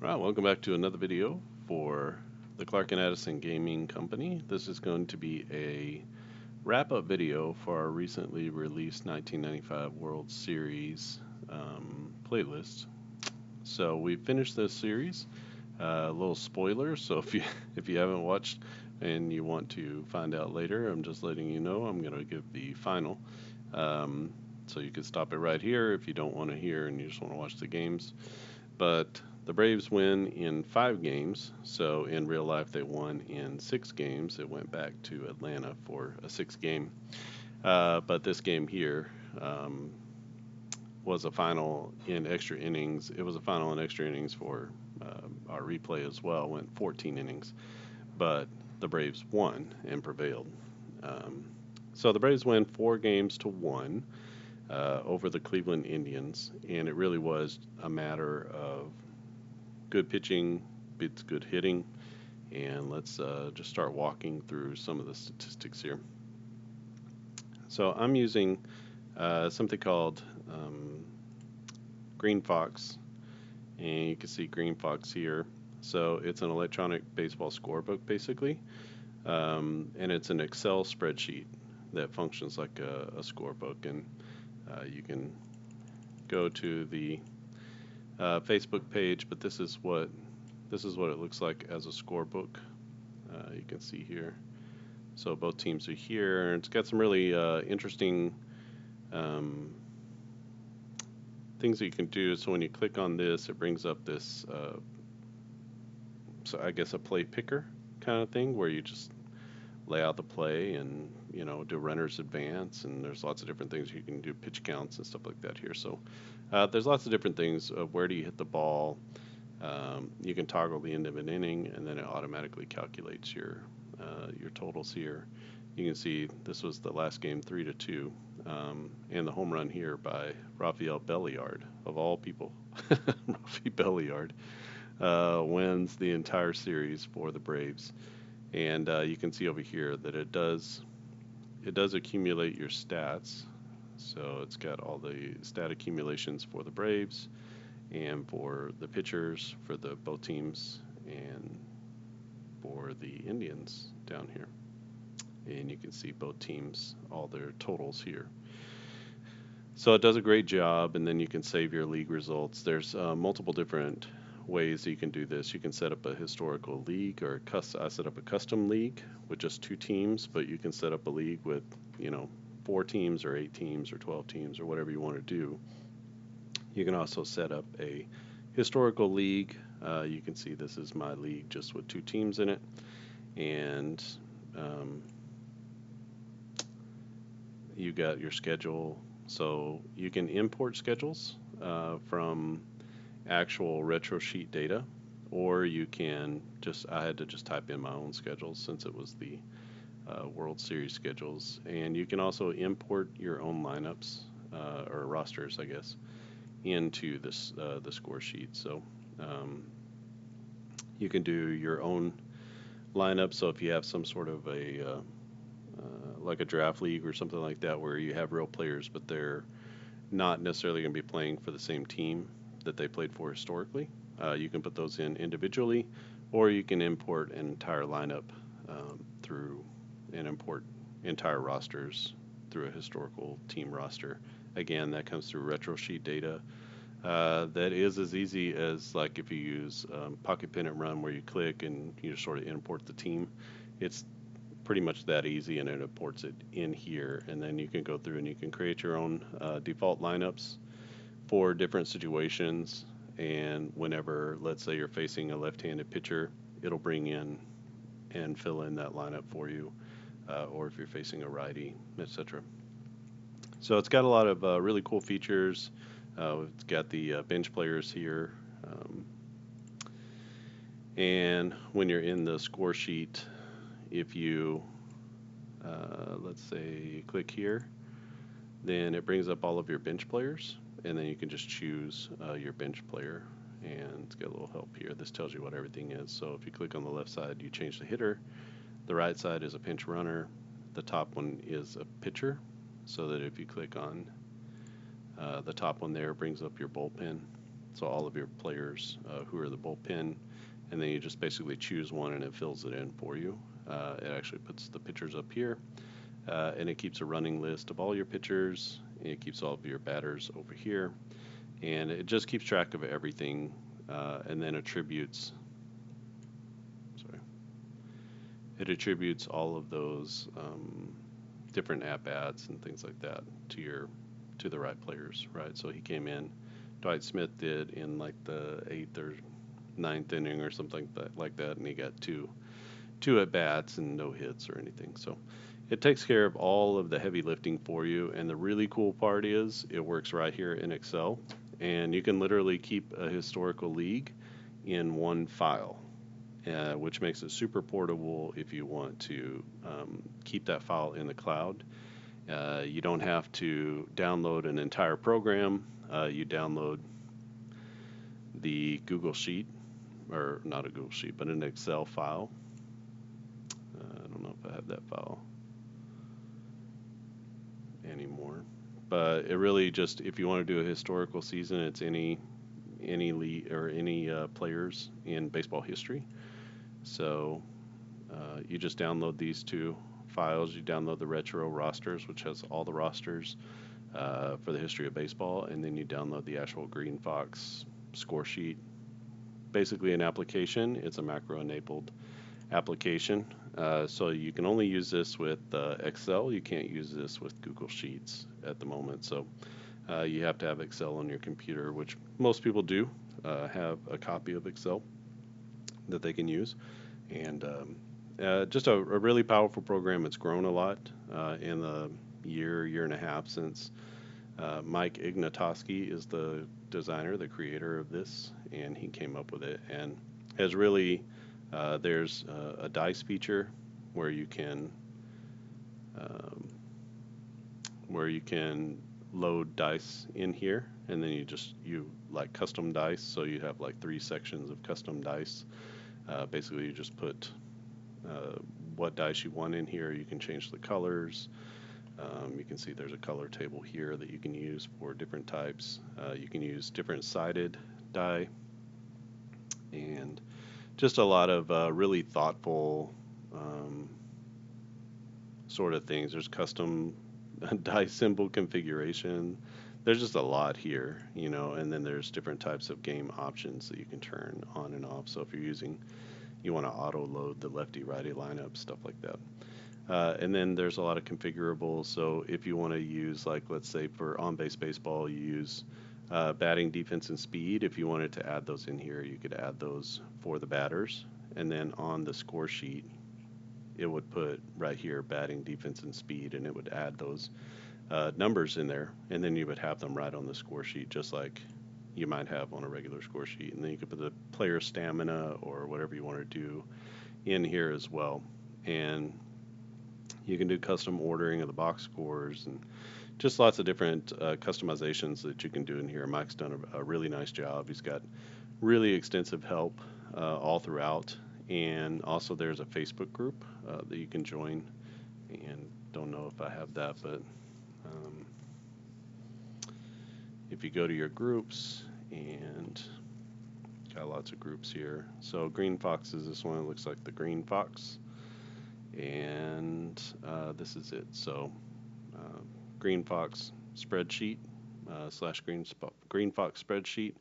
Right, welcome back to another video for the Clark and Addison Gaming Company. This is going to be a wrap-up video for our recently released 1995 World Series playlist. So we finished this series. A little spoiler, so if you haven't watched and you want to find out later, I'm just letting you know I'm going to give the final. Um, so you can stop it right here if you don't want to hear and you just want to watch the games. But the Braves win in 5 games, so in real life they won in 6 games. It went back to Atlanta for a 6 game. But this game here um, was a final in extra innings. It was a final in extra innings for our replay as well. Went 14 innings, but the Braves won and prevailed. Um, so the Braves win 4 games to 1 over the Cleveland Indians, and it really was a matter of good pitching beats good hitting. And let's just start walking through some of the statistics here. So I'm using something called Green Fox, and you can see Green Fox here. So it's an electronic baseball scorebook basically, and it's an Excel spreadsheet that functions like a scorebook. And you can go to the Facebook page, but this is what it looks like as a scorebook. You can see here. So both teams are here. It's got some really interesting um, things that you can do. So when you click on this, it brings up this, so I guess a play picker kind of thing where you just lay out the play and do runners advance, and there's lots of different things you can do, pitch counts and stuff like that here. So there's lots of different things of where do you hit the ball. You can toggle the end of an inning, and then it automatically calculates your totals here. You can see this was the last game, 3-2, and the home run here by Rafael Belliard, of all people. Rafi Belliard wins the entire series for the Braves, and you can see over here that it does accumulate your stats. So it's got all the stat accumulations for the Braves and for the pitchers for the both teams and for the Indians down here. And you can see both teams, all their totals here. So it does a great job, and then you can save your league results. There's multiple different ways that you can do this. You can set up a historical league, or I set up a custom league with just 2 teams, but you can set up a league with, 4 teams or 8 teams or 12 teams or whatever you want to do. You can also set up a historical league. You can see this is my league just with 2 teams in it, and um, you got your schedule. So you can import schedules from actual retro sheet data, or you can I had to just type in my own schedules since it was the World Series schedules. And you can also import your own lineups or rosters, I guess, into the score sheet. So um, you can do your own lineup. So if you have some sort of like a draft league or something like that where you have real players, but they're not necessarily going to be playing for the same team that they played for historically, you can put those in individually, or you can import an entire lineup through and import entire rosters through a historical team roster. Again, that comes through retro sheet data. That is as easy as like if you use Pocket Pennant Run, where you click and you just sort of import the team. It's pretty much that easy, and it imports it in here. And then you can go through and you can create your own default lineups for different situations. And whenever, let's say, you're facing a left-handed pitcher, it'll bring in and fill in that lineup for you. Or if you're facing a righty, etc. So it's got a lot of really cool features. It's got the bench players here. And when you're in the score sheet, if you, let's say, click here, then it brings up all of your bench players, and then you can just choose your bench player. And it's got a little help here. This tells you what everything is. So if you click on the left side, you change the hitter. The right side is a pinch runner. The top one is a pitcher, so that if you click on the top one there, it brings up your bullpen. So all of your players who are the bullpen, and then you just basically choose one and it fills it in for you. It actually puts the pitchers up here, and it keeps a running list of all your pitchers. And it keeps all of your batters over here, and it just keeps track of everything, and then attributes. Sorry, it attributes all of those different at bats and things like that to the right players, right? So he came in. Dwight Smith did in like the eighth or ninth inning or something like that, and he got two at bats and no hits or anything. So it takes care of all of the heavy lifting for you. And the really cool part is it works right here in Excel, and you can literally keep a historical league in one file. Which makes it super portable if you want to keep that file in the cloud. You don't have to download an entire program. You download the Google Sheet, or not a Google Sheet, but an Excel file. I don't know if I have that file anymore, but it really just, if you want to do a historical season, it's any league or any players in baseball history. So you just download these two files. You download the retro rosters, which has all the rosters for the history of baseball, and then you download the actual Green Fox score sheet. Basically, an application. It's a macro-enabled application. So you can only use this with Excel. You can't use this with Google Sheets at the moment. So you have to have Excel on your computer, which most people do have a copy of Excel that they can use. And just a really powerful program. It's grown a lot in the year and a half since Mike Ignatowski is the designer, the creator of this, and he came up with it. And has really, there's a dice feature where you can um, load dice in here, and then you like custom dice. So you have like 3 sections of custom dice. Basically, you just put uh, what dice you want in here. You can change the colors. You can see there's a color table here that you can use for different types. You can use different sided die, and just a lot of really thoughtful sort of things. There's custom die symbol configuration. There's just a lot here, and then there's different types of game options that you can turn on and off. So if you want to auto load the lefty righty lineup, stuff like that. And then there's a lot of configurables. So if you want to use, like, let's say for on base baseball, you use batting, defense, and speed. If you wanted to add those in here, you could add those for the batters. And then on the score sheet, it would put right here batting, defense, and speed, and it would add those numbers in there. And then you would have them right on the score sheet, just like you might have on a regular score sheet. And then you could put the player stamina or whatever you want to do in here as well. And you can do custom ordering of the box scores and just lots of different customizations that you can do in here. Mike's done a really nice job. He's got really extensive help all throughout. And also there's a Facebook group that you can join. And don't know if I have that, but um, if you go to your groups, and got lots of groups here. So Green Fox is this one. It looks like the Green Fox. And this is it. So uh, Green Fox spreadsheet slash Green Fox spreadsheet,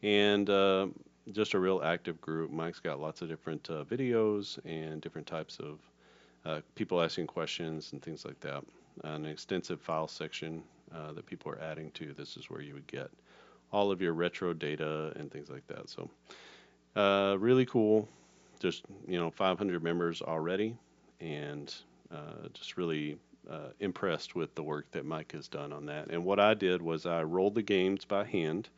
and just a real active group. Mike's got lots of different videos and different types of people asking questions and things like that. An extensive file section that people are adding to. This is where you would get all of your retro data and things like that. So really cool. Just 500 members already, and just really impressed with the work that Mike has done on that. And what I did was I rolled the games by hand.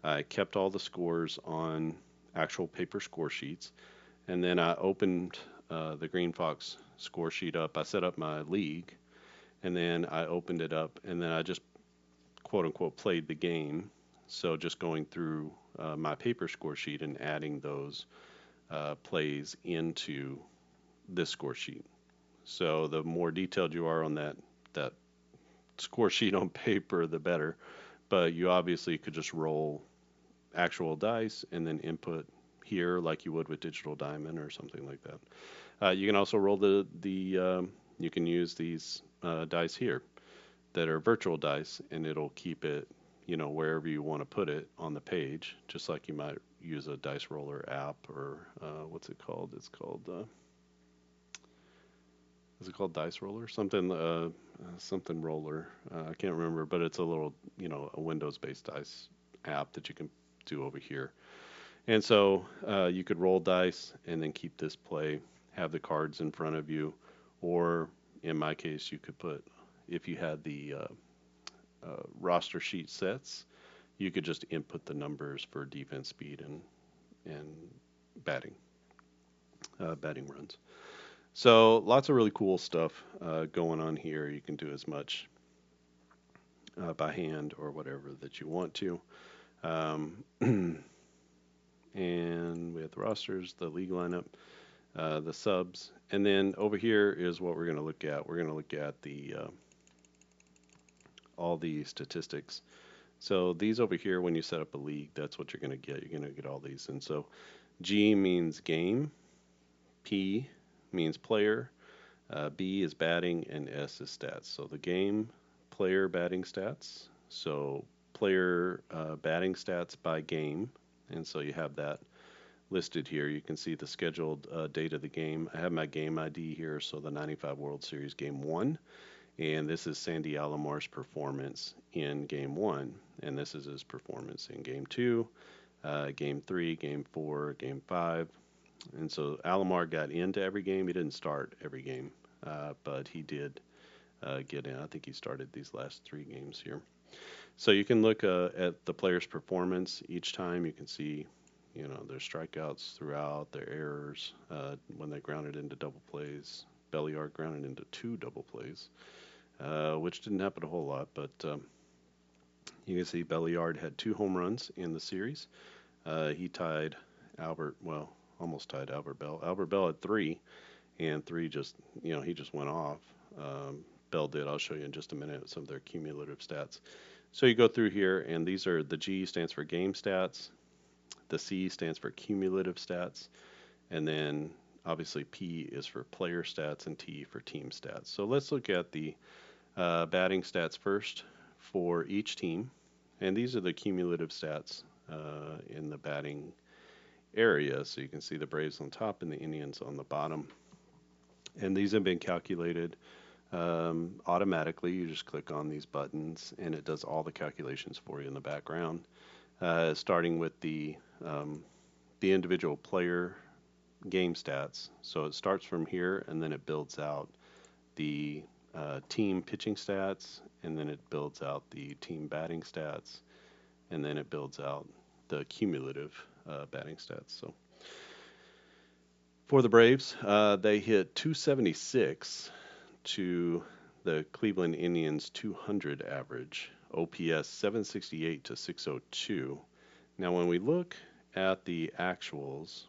I kept all the scores on actual paper score sheets, and then I opened the Green Fox score sheet up. I set up my league, and then I opened it up, and then I just quote unquote played the game. So just going through my paper score sheet and adding those plays into this score sheet. So the more detailed you are on that score sheet on paper, the better. But you obviously could just roll actual dice and then input here like you would with Digital Diamond or something like that. You can also roll you can use these dice here that are virtual dice, and it'll keep it, wherever you want to put it on the page, just like you might use a dice roller app or what's it called? Is it called Dice Roller? Something roller. I can't remember, but it's a little, a Windows-based dice app that you can do over here. And so you could roll dice and then keep this play, have the cards in front of you, or in my case, you could put, if you had the roster sheet sets, you could just input the numbers for defense, speed, and batting batting runs. So lots of really cool stuff going on here. You can do as much by hand or whatever that you want to. And we have the rosters, the league lineup, the subs, and then over here is what we're going to look at. We're going to look at the all the statistics. So these over here, when you set up a league, that's what you're going to get. You're going to get all these. And so G means game, P means player, B is batting, and S is stats. So the game, player, batting stats. So player batting stats by game. And so you have that listed here. You can see the scheduled date of the game. I have my game ID here. So the 95 World Series Game 1. And this is Sandy Alomar's performance in Game 1. And this is his performance in Game 2, Game 3, Game 4, Game 5. And so Alomar got into every game. He didn't start every game, but he did get in. I think he started these last 3 games here. So you can look at the player's performance each time. You can see, their strikeouts throughout, their errors, when they grounded into double plays. Belliard grounded into 2 double plays, which didn't happen a whole lot, but you can see Belliard had 2 home runs in the series. He tied almost tied Albert Bell. Albert Bell had 3, and 3 just, he just went off. Bell did. I'll show you in just a minute some of their cumulative stats. So you go through here, and these are the G stands for game stats, the C stands for cumulative stats, and then obviously P is for player stats and T for team stats. So let's look at the batting stats first for each team, and these are the cumulative stats in the batting area. So you can see the Braves on top and the Indians on the bottom. And these have been calculated automatically. You just click on these buttons and it does all the calculations for you in the background, starting with the individual player game stats. So it starts from here and then it builds out the team pitching stats, and then it builds out the team batting stats, and then it builds out the cumulative batting stats. So for the Braves, they hit 276 to the Cleveland Indians 200 average, OPS 768 to 602. Now when we look at the actuals,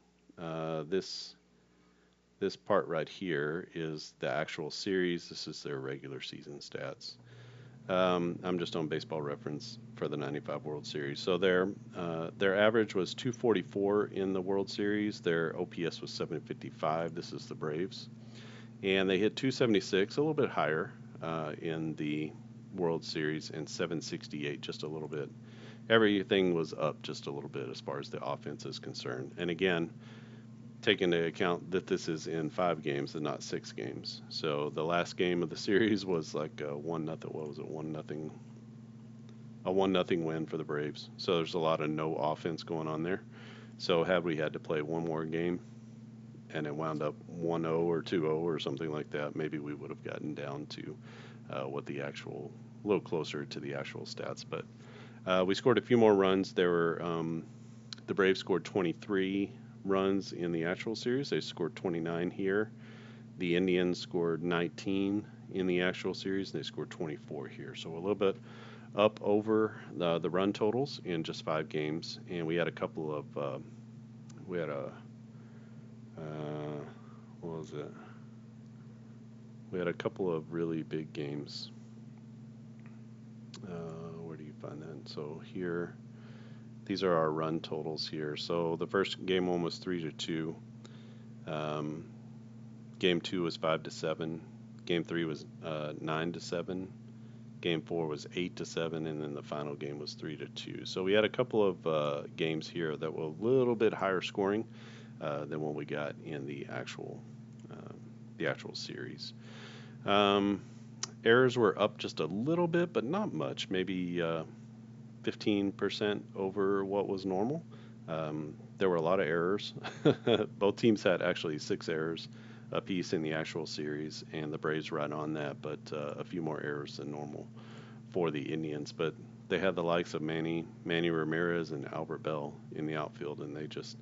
this part right here is the actual series. This is their regular season stats. I'm just on Baseball Reference for the 95 World Series. So their average was 244 in the World Series. Their OPS was 755. This is the Braves. And they hit 276, a little bit higher in the World Series, and 768, just a little bit. Everything was up just a little bit as far as the offense is concerned. And again, take into account that this is in 5 games and not 6 games. So the last game of the series was like a 1-0. What was it? 1-0. A 1-0 win for the Braves. So there's a lot of no offense going on there. So had we had to play one more game and it wound up 1-0 or 2-0 or something like that, maybe we would have gotten down to what the actual, a little closer to the actual stats. But we scored a few more runs. The Braves scored 23 runs in the actual series. They scored 29 here. The Indians scored 19 in the actual series. They scored 24 here. So a little bit up over the run totals in just 5 games. And we had a couple of, what was it? We had a couple of really big games. Where do you find that? So here These are our run totals here. So the first game one was 3-2. Um, Game two was 5-7. Game three was 9-7. Game four was 8-7, and then the final game was 3-2. So we had a couple of games here that were a little bit higher scoring than what we got in um, the actual series. Um, Errors were up just a little bit, but not much. Maybe 15% over what was normal. There were a lot of errors. Both teams had actually 6 errors apiece in the actual series, and the Braves right on that, but a few more errors than normal for the Indians. But they had the likes of Manny Ramirez, and Albert Bell in the outfield, and they just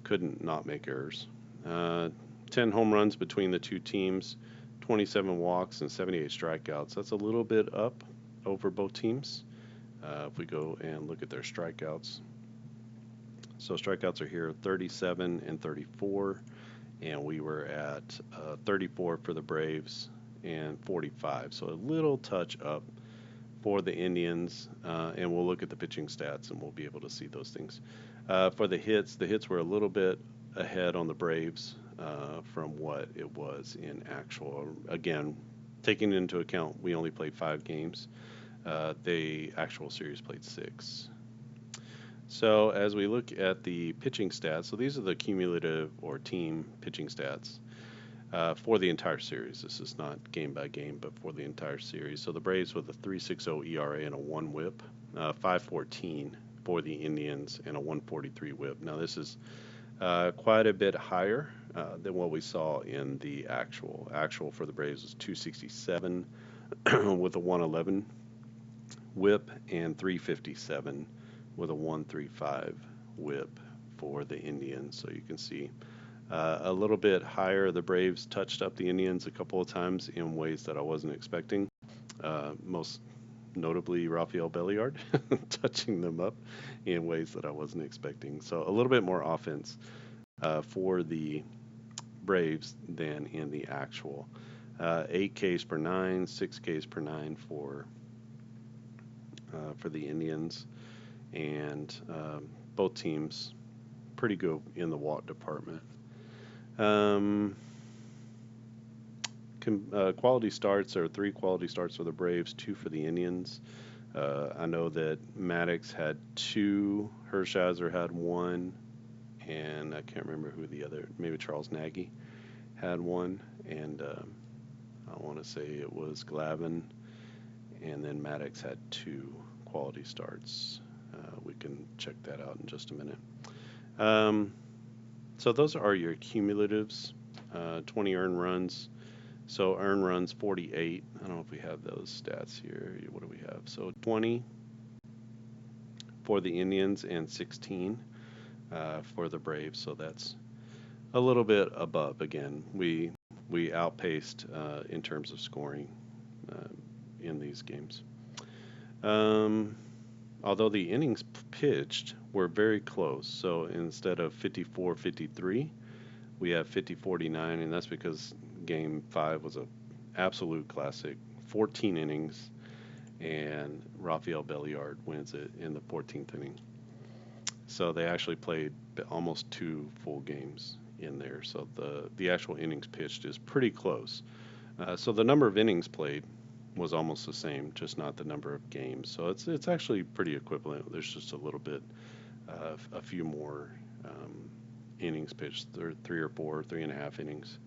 couldn't not make errors. Uh, 10 home runs between the two teams, 27 walks, and 78 strikeouts. That's a little bit up over both teams. If we go and look at their strikeouts, so strikeouts are here 37 and 34, and we were at 34 for the Braves and 45. So a little touch up for the Indians, and we'll look at the pitching stats and we'll be able to see those things. For the hits were a little bit ahead on the Braves from what it was in actual. Again, taking into account we only played 5 games, the actual series played 6. So as we look at the pitching stats, so these are the cumulative or team pitching stats for the entire series. This is not game by game, but for the entire series. So the Braves with a 3.60 ERA and a 1 WHIP, 5.14 for the Indians, and a 1.43 WHIP. Now this is quite a bit higher than what we saw in the actual. Actual for the Braves was 2.67 with a 1.11 WHIP and 3.57 with a 1.35 WHIP for the Indians. So you can see a little bit higher. The Braves touched up the Indians a couple of times in ways that I wasn't expecting. Most notably, Rafael Belliard touching them up in ways that I wasn't expecting. So a little bit more offense for the Braves than in the actual. 8 Ks per 9, 6 Ks per 9 for the Indians, and both teams pretty good in the walk department. Um, Quality starts, there are 3 quality starts for the Braves, 2 for the Indians. I know that Maddox had 2, Hershiser had 1, and I can't remember who the other, maybe Charles Nagy had 1, and I want to say it was Glavine, and then Maddox had 2 quality starts. We can check that out in just a minute. So those are your cumulatives, 20 earned runs. So earned runs 48. I don't know if we have those stats here. What do we have? So 20 for the Indians and 16 for the Braves. So that's a little bit above. Again, we outpaced in terms of scoring in these games. Although the innings pitched were very close. So instead of 54-53, we have 50-49, and that's because Game 5 was an absolute classic. 14 innings, and Rafael Belliard wins it in the 14th inning. So they actually played almost 2 full games in there. So the actual innings pitched is pretty close. So the number of innings played was almost the same, just not the number of games. So it's actually pretty equivalent. There's just a little bit, a few more innings pitched, 3 or 4, 3.5 innings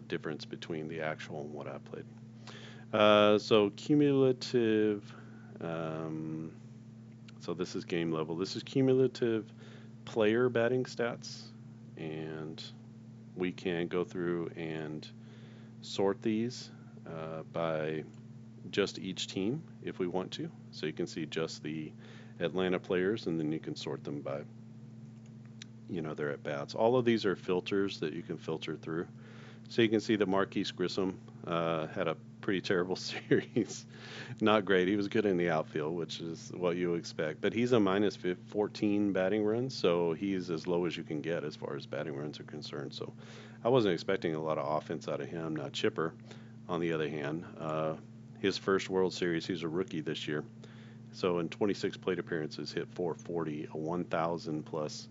difference between the actual and what I played. So cumulative. So this is game level. This is cumulative player batting stats, and we can go through and sort these by just each team if we want to. So you can see just the Atlanta players, and then you can sort them by, their at bats. All of these are filters that you can filter through. So you can see that Marquise Grissom had a pretty terrible series. Not great. He was good in the outfield, which is what you expect. But he's a minus 14 batting runs, so he's as low as you can get as far as batting runs are concerned. So I wasn't expecting a lot of offense out of him. Now Chipper, on the other hand, his first World Series, he's a rookie this year. So in 26 plate appearances, hit 440, a 1,000 plus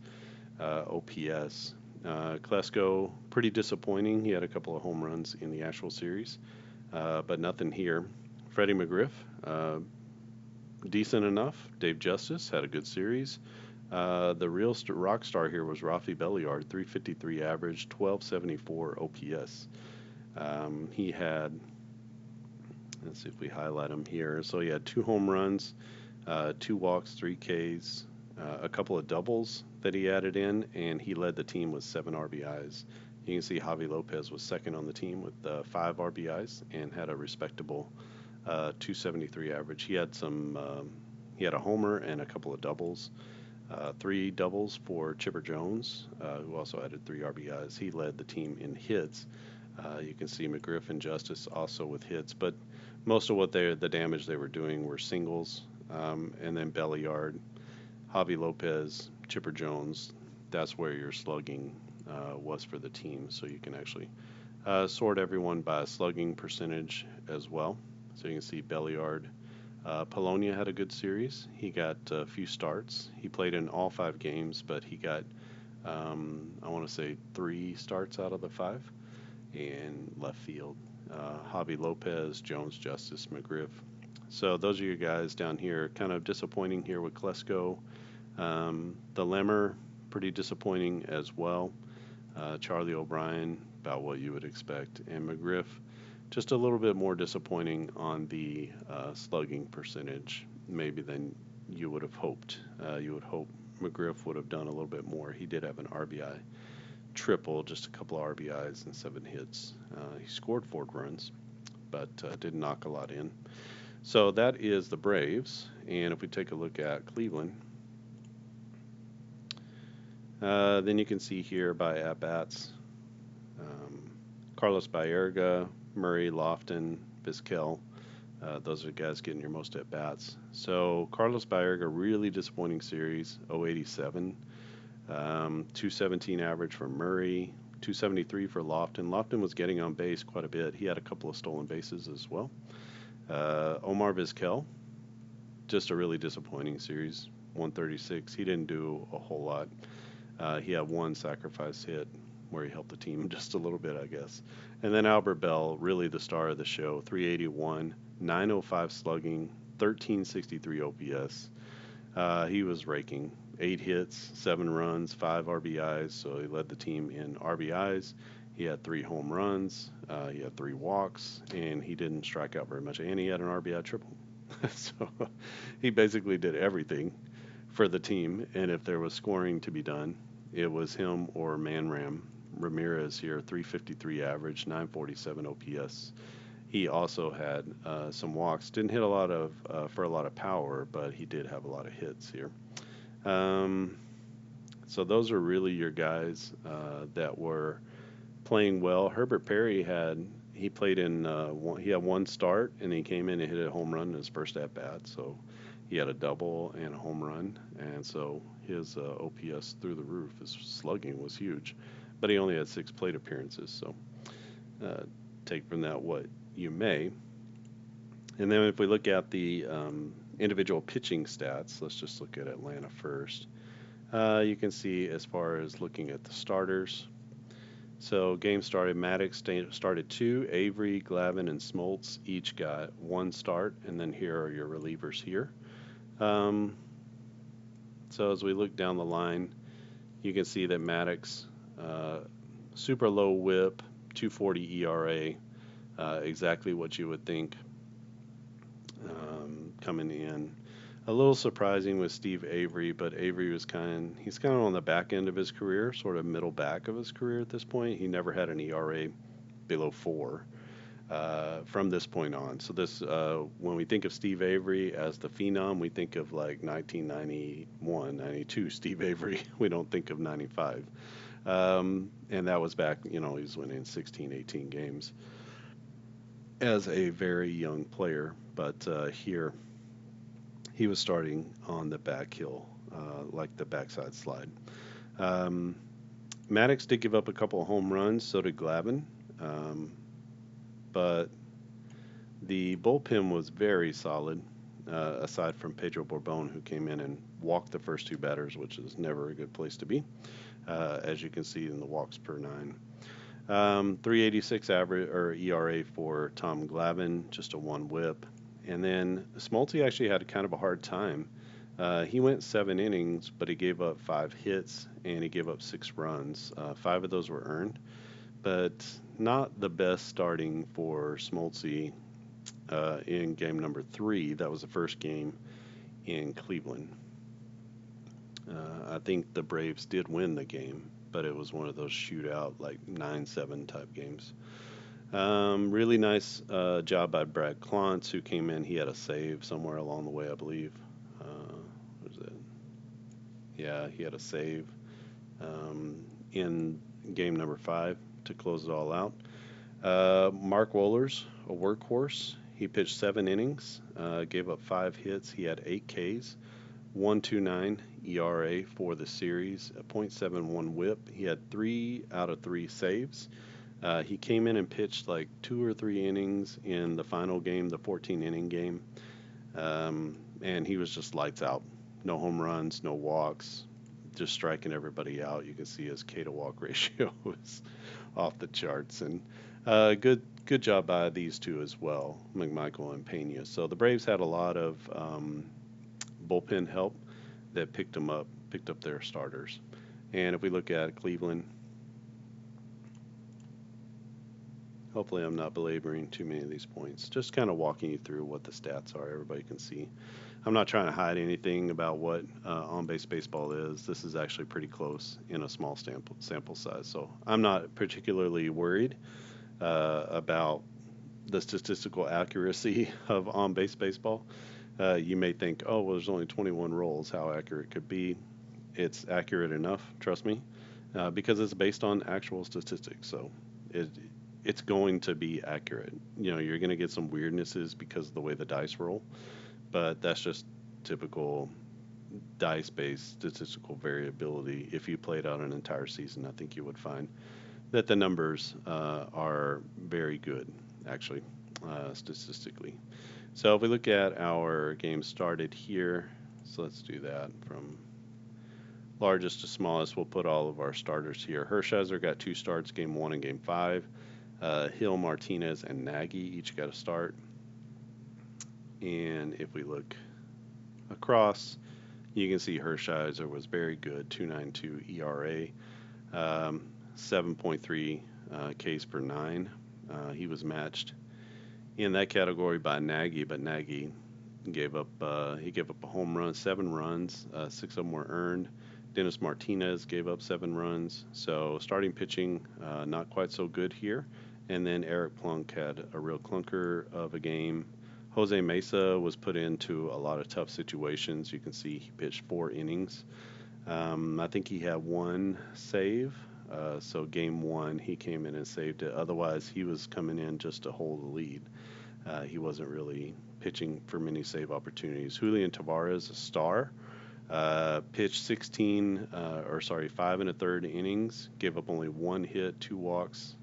OPS. Klesko, pretty disappointing. He had a couple of home runs in the actual series, but nothing here. Freddie McGriff, decent enough. Dave Justice had a good series. The real rock star here was Rafi Belliard, 353 average, 1274 OPS. He had, let's see if we highlight him here. So he had 2 home runs, 2 walks, 3 Ks, a couple of doubles that he added in, and he led the team with 7 RBIs. You can see Javi Lopez was second on the team with 5 RBIs and had a respectable 273 average. He had a homer and a couple of doubles. 3 doubles for Chipper Jones, who also added 3 RBIs. He led the team in hits. You can see McGriff and Justice also with hits, but most of the damage they were doing were singles, and then Belliard, Javi Lopez, Chipper Jones. That's where your slugging was for the team. So you can actually sort everyone by slugging percentage as well. So you can see Belliard. Polonia had a good series. He got a few starts. He played in all 5 games, but he got, I want to say, 3 starts out of the 5 in left field. Javi Lopez, Jones, Justice, McGriff. So those are your guys down here. Kind of disappointing here with Klesko. The Lemmer, pretty disappointing as well. Charlie O'Brien, about what you would expect. And McGriff, just a little bit more disappointing on the slugging percentage, maybe than you would have hoped. You would hope McGriff would have done a little bit more. He did have an RBI triple, just a couple of RBIs and 7 hits. He scored 4 runs, but didn't knock a lot in. So that is the Braves. And if we take a look at Cleveland, then you can see here by at-bats, Carlos Baerga, Murray, Lofton, Vizquel. Those are the guys getting your most at-bats. So Carlos Baerga, really disappointing series, 087. 217 average for Murray, 273 for Lofton. Lofton was getting on base quite a bit. He had a couple of stolen bases as well. Omar Vizquel, just a really disappointing series, 136. He didn't do a whole lot. He had 1 sacrifice hit where he helped the team just a little bit, I guess. And then Albert Bell, really the star of the show, 381, 905 slugging, 1363 OPS. He was raking. 8 hits, 7 runs, 5 RBIs, so he led the team in RBIs. He had 3 home runs, he had 3 walks, and he didn't strike out very much. And he had an RBI triple. So he basically did everything for the team. And if there was scoring to be done, it was him or Manram. Ramirez here, 353 average, 947 OPS. He also had some walks. Didn't hit a lot of for a lot of power, but he did have a lot of hits here. So those are really your guys that were playing well. Herbert Perry he played in he had 1 start, and he came in and hit a home run in his first at bat. So he had a double and a home run, and so his OPS through the roof. His slugging was huge, but he only had 6 plate appearances. So take from that what you may. And then if we look at the individual pitching stats, let's just look at Atlanta first. You can see as far as looking at the starters. So game started, Maddox started 2, Avery, Glavine, and Smoltz each got 1 start, and then here are your relievers here. So as we look down the line, you can see that Maddox, super low whip, 240 ERA, exactly what you would think coming in. A little surprising with Steve Avery, but Avery was he's kind of on the back end of his career, sort of middle back of his career at this point. He never had an ERA below 4 from this point on. So this, when we think of Steve Avery as the phenom, we think of like 1991, 92 Steve Avery. We don't think of 95. And that was back, he was winning 16, 18 games as a very young player. But here, he was starting on the back hill, like the backside slide. Maddox did give up a couple of home runs, so did Glavine. But the bullpen was very solid. aside from Pedro Borbon, who came in and walked the first two batters, which is never a good place to be, as you can see in the walks per nine. 386 average or ERA for Tom Glavine, just a one whip. And then Smolty actually had kind of a hard time. He went 7 innings, but he gave up 5 hits and he gave up 6 runs. 5 of those were earned, but not the best starting for Smoltzy in game number 3. That was the first game in Cleveland. I think the Braves did win the game, but it was one of those shootout, like 9-7 type games. Really nice job by Brad Klontz, who came in. He had a save somewhere along the way, I believe. What is it? Yeah, he had a save in game number 5 to close it all out. Mark Wohlers, a workhorse. He pitched 7 innings, gave up 5 hits. He had 8 Ks, 1.29 ERA for the series, a .71 WHIP. He had 3 out of 3 saves. He came in and pitched like 2 or 3 innings in the final game, the 14-inning game, and he was just lights out. No home runs, no walks, just striking everybody out. You can see his K to walk ratio was off the charts, and good job by these two as well, McMichael and Pena. So the Braves had a lot of bullpen help that picked up their starters. And if we look at Cleveland, hopefully I'm not belaboring too many of these points, just kind of walking you through what the stats are. Everybody can see. I'm not trying to hide anything about what on-base baseball is. This is actually pretty close in a small sample size, so I'm not particularly worried about the statistical accuracy of on-base baseball. You may think, oh, well, there's only 21 rolls. How accurate could be? It's accurate enough, trust me, because it's based on actual statistics. So it's going to be accurate. You know, you're going to get some weirdnesses because of the way the dice roll, but that's just typical dice-based statistical variability. If you played out an entire season, I think you would find that the numbers are very good, actually, statistically. So if we look at our game started here, so let's do that from largest to smallest. We'll put all of our starters here. Hershiser got 2 starts, game 1 and game 5. Hill, Martinez, and Nagy each got a start. And if we look across, you can see Hershiser was very good, 2.92 ERA, 7.3 Ks per 9. He was matched in that category by Nagy, but Nagy gave up a home run, 7 runs, 6 of them were earned. Dennis Martinez gave up 7 runs. So starting pitching, not quite so good here. And then Eric Plunk had a real clunker of a game. Jose Mesa was put into a lot of tough situations. You can see he pitched 4 innings. I think he had 1 save. So game 1, he came in and saved it. Otherwise, he was coming in just to hold the lead. He wasn't really pitching for many save opportunities. Julian Tavarez, a star, pitched 5 and a third innings, gave up only 1 hit, 2 walks,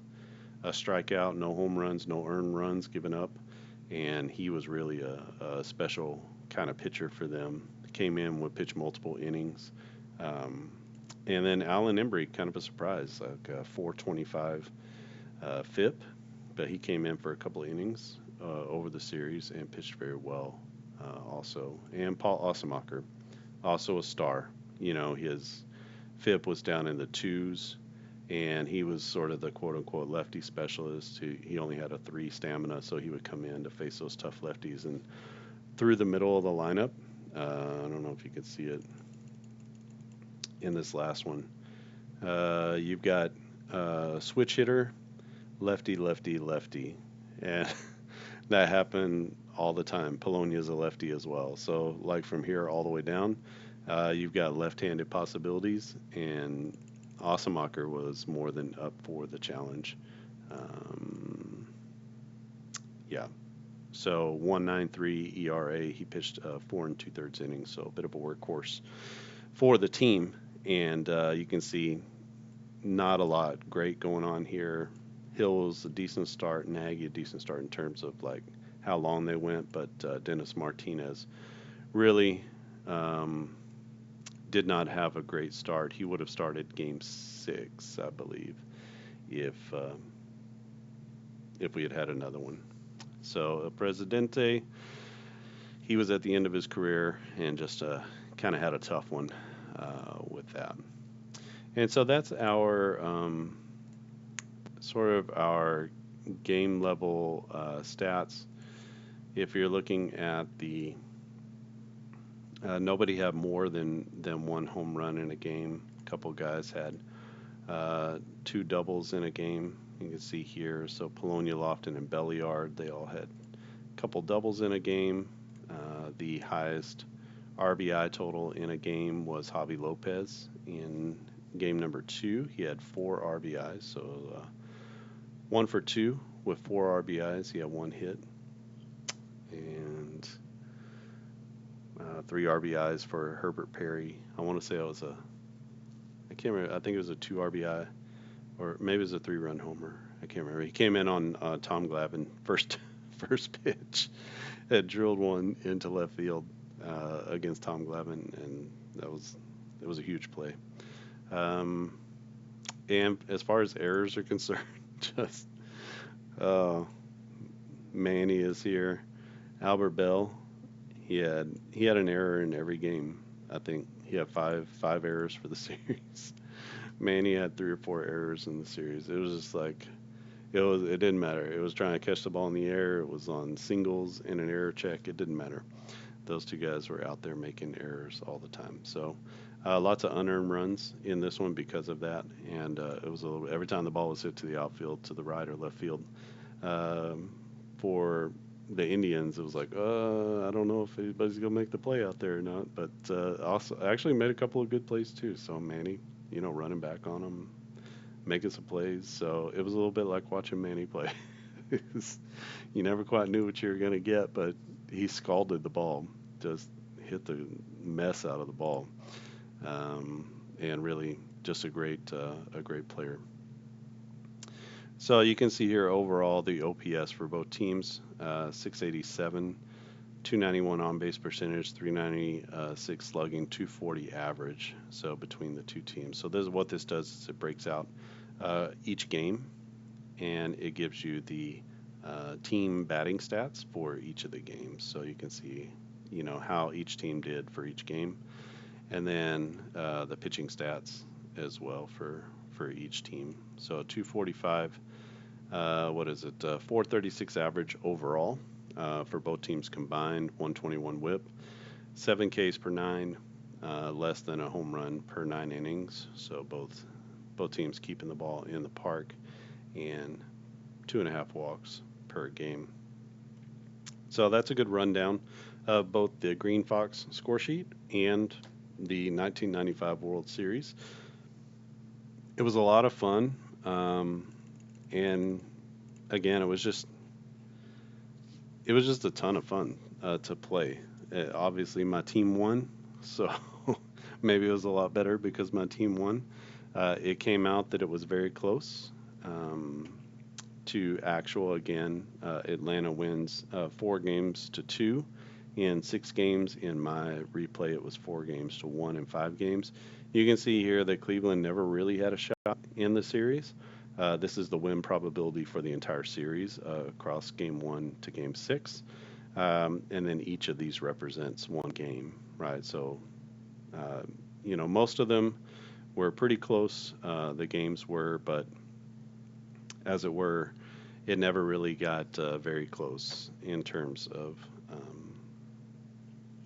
a strikeout, no home runs, no earned runs given up, and he was really a special kind of pitcher for them. Came in, would pitch multiple innings. And then Alan Embry, kind of a surprise, like a 4.25 FIP, but he came in for a couple of innings over the series and pitched very well also. And Paul Osemacher, also a star. You know, his FIP was down in the 2s, and he was sort of the quote-unquote lefty specialist. He only had a 3 stamina, so he would come in to face those tough lefties. And through the middle of the lineup, I don't know if you could see it in this last one, you've got switch hitter, lefty, lefty, lefty. And that happened all the time. Polonia's a lefty as well. So like from here all the way down, you've got left-handed possibilities, and Osemacher was more than up for the challenge. Yeah. So 1.93 ERA. He pitched 4 2/3 innings, so a bit of a workhorse for the team. And you can see not a lot great going on here. Hill was a decent start, Nagy a decent start in terms of like how long they went, but Dennis Martinez really um, did not have a great start. He would have started Game 6, I believe, if uh, if we had had another one. So Presidente, he was at the end of his career and just kind of had a tough one with that. And so that's our sort of our game level stats. If you're looking at the nobody had more than one home run in a game. A couple guys had two doubles in a game. You can see here. So Polonia, Lofton, and Belliard, they all had a couple doubles in a game. The highest RBI total in a game was Javi Lopez in game number 2. He had 4 RBIs, so 1 for 2 with 4 RBIs. He had 1 hit and 3 RBIs for Herbert Perry. I want to say it was I can't remember. I think it was a 2 RBI or maybe it was a 3-run homer. I can't remember. He came in on Tom Glavine first pitch, had drilled one into left field against Tom Glavine, and it was a huge play. Um, and as far as errors are concerned, just uh, Manny is here. Albert Bell, he had an error in every game. I think he had five errors for the series. Manny had 3 or 4 errors in the series. It was just like it didn't matter. It was trying to catch the ball in the air. It was on singles in an error check. It didn't matter. Those two guys were out there making errors all the time. So lots of unearned runs in this one because of that. And it was a little every time the ball was hit to the outfield, to the right or left field. Um, for the Indians, it was like, I don't know if anybody's gonna make the play out there or not. But also, I actually made a couple of good plays too. So Manny, running back on them, making some plays. So it was a little bit like watching Manny play. You never quite knew what you were gonna get, but he scalded the ball, just hit the mess out of the ball, and really just a great player. So you can see here overall the OPS for both teams, 687, 291 on base percentage, 396 slugging, 240 average. So between the two teams. So this is what this does is it breaks out each game and it gives you the team batting stats for each of the games. So you can see, how each team did for each game, and then the pitching stats as well for each team. So 245, what is it? 436 average overall for both teams combined, 121 WHIP, 7 Ks per nine, less than a home run per 9 innings. So both teams keeping the ball in the park, and 2.5 walks per game. So that's a good rundown of both the Green Fox score sheet and the 1995 World Series. It was a lot of fun, and again, it was just a ton of fun to play. Obviously, my team won, so maybe it was a lot better because my team won. It came out that it was very close. Um, to actual again. Atlanta wins 4 games to 2 in 6 games. In my replay, it was 4 games to 1 in 5 games. You can see here that Cleveland never really had a shot in the series. This is the win probability for the entire series across game 1 to game 6. And then each of these represents one game, right? So, most of them were pretty close, the games were, but as it were, it never really got very close in terms of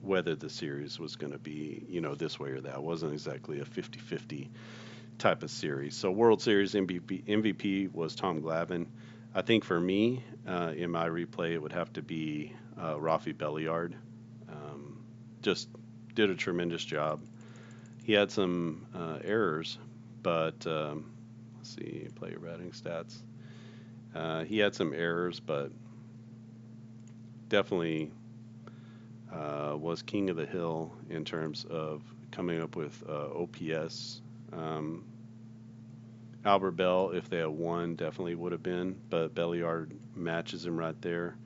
whether the series was going to be, this way or that. It wasn't exactly a 50-50 type of series. So World Series MVP was Tom Glavine. I think for me, in my replay, it would have to be Rafi Belliard. Just did a tremendous job. He had some errors, but let's see, player batting stats. He had some errors, but definitely was king of the hill in terms of coming up with OPS. Albert Bell, if they had won, definitely would have been, but Belliard matches him right there.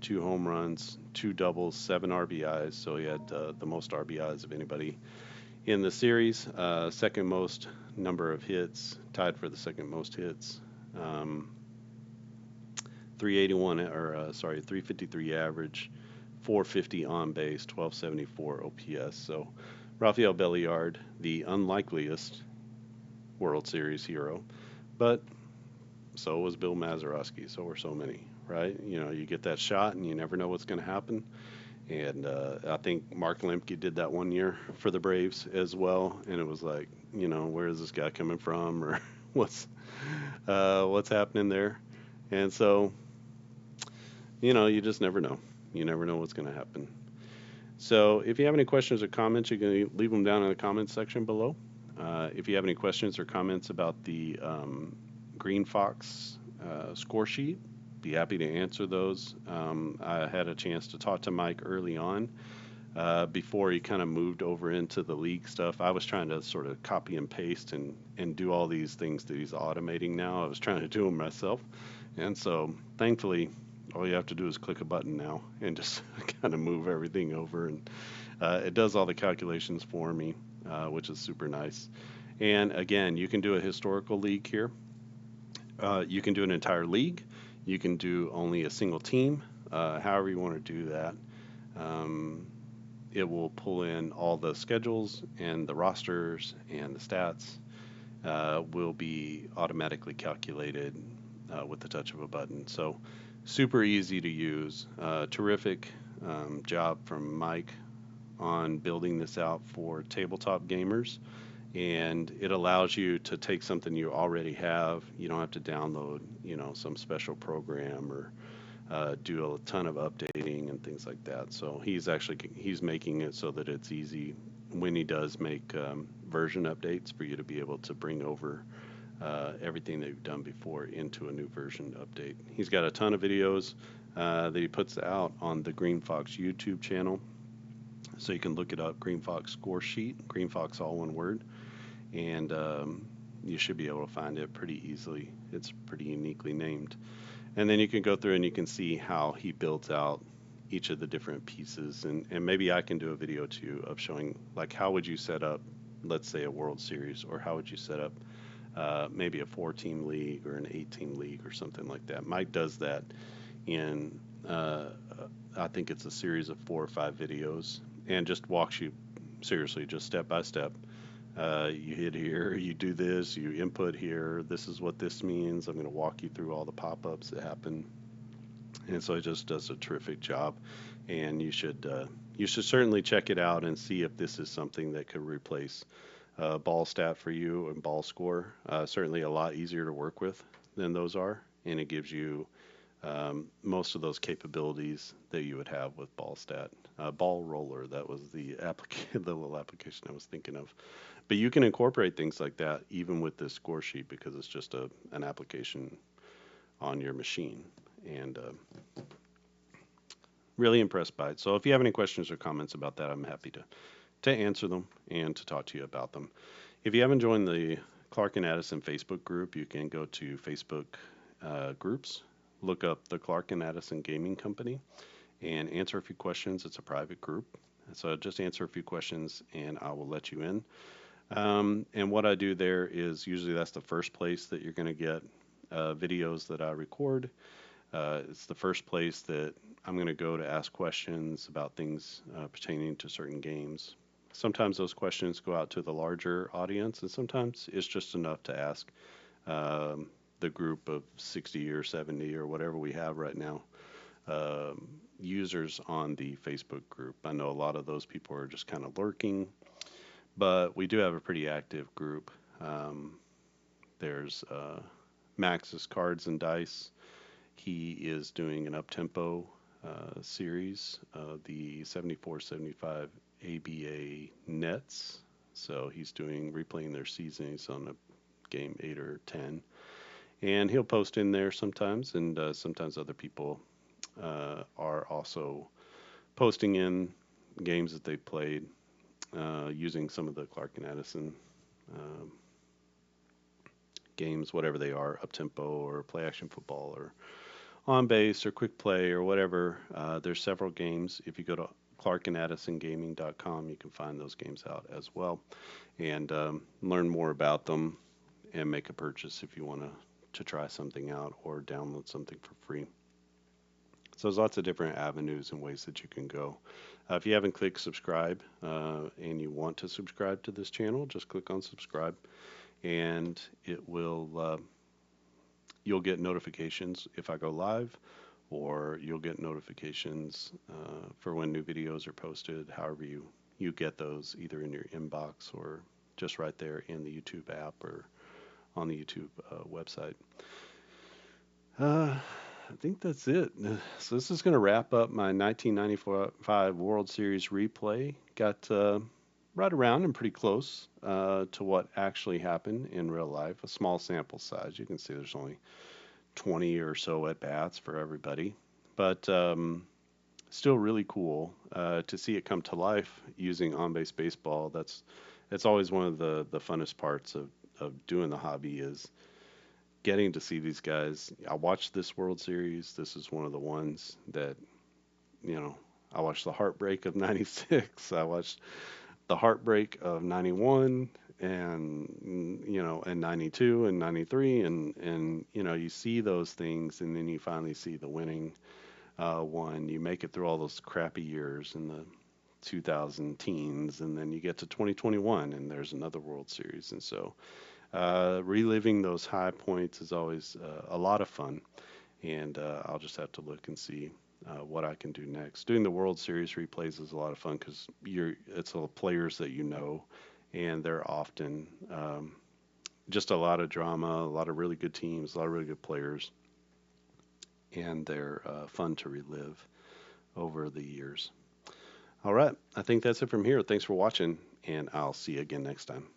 2 home runs, 2 doubles, 7 RBIs. So he had the most RBIs of anybody in the series. Second most number of hits, tied for the second most hits. 381 or 353 average, 450 on base, 1274 OPS. So Rafael Belliard, the unlikeliest World Series hero, but so was Bill Mazeroski. So were so many, right? You get that shot and you never know what's going to happen. And I think Mark Lemke did that one year for the Braves as well. And it was like, where is this guy coming from, or what's happening there? And so, you just never know. You never know what's going to happen. So if you have any questions or comments, you can leave them down in the comments section below. If you have any questions or comments about the Green Fox score sheet, be happy to answer those. I had a chance to talk to Mike early on before he kind of moved over into the league stuff. I was trying to sort of copy and paste and do all these things that he's automating now. I was trying to do them myself. And so thankfully, all you have to do is click a button now and just kind of move everything over. And it does all the calculations for me, which is super nice. And again, you can do a historical league here. You can do an entire league. You can do only a single team, however you want to do that. It will pull in all the schedules and the rosters, and the stats will be automatically calculated with the touch of a button. So super easy to use. Terrific job from Mike on building this out for tabletop gamers. And it allows you to take something you already have. You don't have to download, some special program or do a ton of updating and things like that. So he's making it so that it's easy when he does make version updates for you to be able to bring over everything that you've done before into a new version update. He's got a ton of videos that he puts out on the Green Fox YouTube channel. So you can look it up, Green Fox score sheet, Green Fox all one word. And you should be able to find it pretty easily. It's pretty uniquely named. And then you can go through and you can see how he builds out each of the different pieces. And maybe I can do a video too of showing, like, how would you set up, let's say, a World Series, or how would you set up maybe a 4-team league or an 8-team league or something like that. Mike does that in, I think it's a series of 4 or 5 videos, and just walks you seriously, just step by step. You hit here, you do this, you input here, this is what this means. I'm going to walk you through all the pop-ups that happen. And so it just does a terrific job. And you should certainly check it out and see if this is something that could replace Ball Stat for you and Ball Score. Certainly a lot easier to work with than those are. And it gives you most of those capabilities that you would have with Ball Stat. Ball Roller, that was the little application I was thinking of. But you can incorporate things like that even with this score sheet, because it's just an application on your machine. And really impressed by it. So if you have any questions or comments about that, I'm happy to answer them and to talk to you about them. If you haven't joined the Clark and Addison Facebook group, you can go to Facebook groups, look up the Clark and Addison Gaming Company, and answer a few questions. It's a private group. So just answer a few questions and I will let you in. And what I do there is usually that's the first place that you're going to get videos that I record. It's the first place that I'm going to go to ask questions about things pertaining to certain games. Sometimes those questions go out to the larger audience, and sometimes it's just enough to ask the group of 60 or 70 or whatever we have right now users on the Facebook group. I know a lot of those people are just kind of lurking, but we do have a pretty active group. There's Max's Cards and Dice. He is doing an up-tempo series of the 74-75 ABA Nets. So he's replaying their season. He's on a game 8 or 10. And he'll post in there sometimes, and sometimes other people are also posting in games that they played using some of the Clark and Addison games, whatever they are, up-tempo or play-action football or On Base or Quick Play or whatever. There's several games. If you go to clarkandaddisongaming.com, you can find those games out as well and learn more about them and make a purchase if you want to try something out or download something for free. So there's lots of different avenues and ways that you can go. If you haven't clicked subscribe and you want to subscribe to this channel, just click on subscribe, and it will you'll get notifications if I go live, or you'll get notifications for when new videos are posted. However you get those, either in your inbox or just right there in the YouTube app or on the YouTube website. I think that's it. So this is going to wrap up my 1995 World Series replay. Got right around and pretty close to what actually happened in real life. A small sample size. You can see there's only 20 or so at bats for everybody, but still really cool to see it come to life using on-base baseball. That's always one of the funnest parts of doing the hobby is getting to see these guys. I watched this World Series. This is one of the ones that, you know, I watched the heartbreak of 96. I watched the heartbreak of 91 and, you know, and 92 and 93. And, you know, you see those things and then you finally see the winning one. You make it through all those crappy years in the 2000 teens and then you get to 2021 and there's another World Series. And so reliving those high points is always a lot of fun, and I'll just have to look and see what I can do next. Doing the World Series replays is a lot of fun because it's all players that you know, and they're often just a lot of drama, a lot of really good teams, a lot of really good players, and they're fun to relive over the years. All right, I think that's it from here. Thanks for watching, and I'll see you again next time.